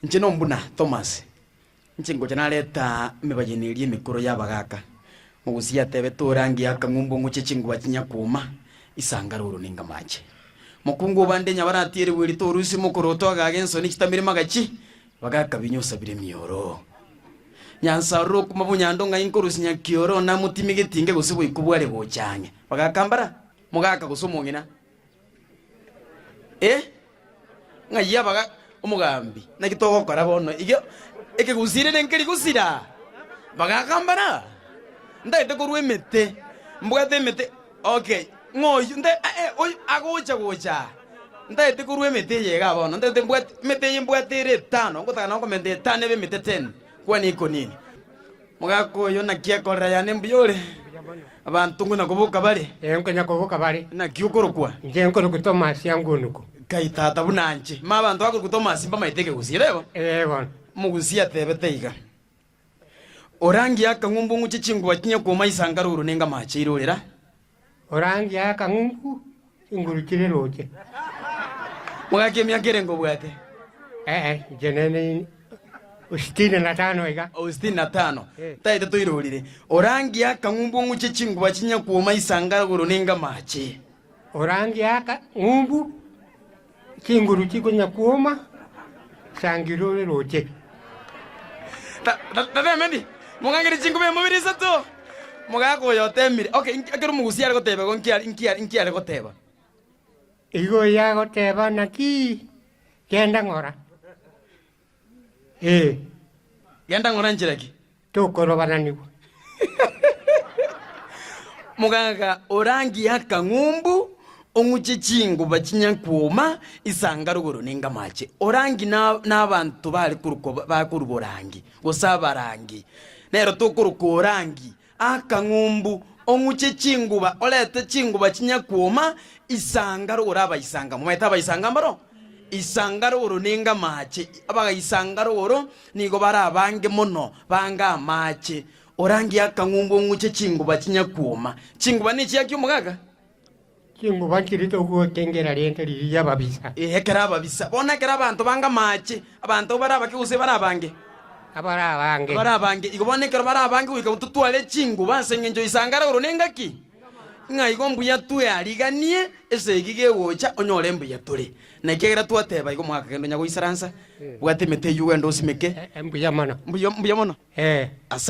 Nche no mbuna Thomas. Nche ngocha naleta mibajenirie mikoro y'abagaka. Mugusia tebe turangi akangumbu nguche chingwa chinya kuma isangaruro ninga mache. Mukungu bande nyabaratiere wiri torusi mukoroto agagenso nikitamire magachi bagaka binyosa bire mioro. Nyansaro kumabunyando nga inkorusi nyakioro na mutimi gitinge gusibu ikubware bocyange. Bagakambara mugaka gusumungina. Ngaya baga umugambi nakitogo karabono igyo ekegusire nenkeri gusira bagakambara ndaite kurwemete mbugate mete okay ngoyu nde oy agocha gocha ndaite kurwemete yega bono ndaite mbugate mete yimbugate 5 ngotaka ngo mete 5 be mete 10 kwani iko nini mugako yo nakia koraya nembiyole abantu nguna kubuka bari Nkanya kubuka bari na kiukorokwa nje nkoro Thomas yangunuko kaitata bunanje mabantu bakuru Thomas mba maiteke gusirebo bona mugusia tebeteiga orangi akangumbu nguchichingu bakinye kuma isangaruro nenga mache irorera orangi akangumbu ingurukire roje mugake myakerengo bwate jenene 65 iga 65 taite toirorire orangi akangumbu nguchichingu bakinye kuma isangaruro nenga mache orangi akangumbu kinguru chikunya kuoma sangirore roje tata mendi mugangiri chingume mubirisa to mugako yotemire okay akero mugusia ari goteba go nkiari goteba igo ya goteba naki kenda ngora genda ngora njiraki tokorobana nigo muganga orangi akangumbu onguchichingu bakinya kuoma isangaruguru ninga mache orangi n'abantu bali kuruko bakuruborangi gosabarangi nero tokuruko orangi akangumbu onguchichingu ba olete chingu bakinya kuoma isangaruguru abayisanga mumaita abayisanga mbaro isangaruguru ninga mache abaga isangaruguru nigo barabange mono banga mache orangi akangumbu onguchichingu bakinya kuoma chingu banichi yakyumugaga kingu bakirito go tengera rente riya babisa ekera babisa bona kera abantu banga mache abantu barabakuse barabange barabange igobone kera barabange wika ututwale chingu basenye njo isangara uronengaki ngai gombu ya tu yariganie ese igige wocha onyore mbu ya turi na kegera twateba igo mwaka kendo nyago isaransa bwate mete yuwe ndo simeke mbu ya mono asa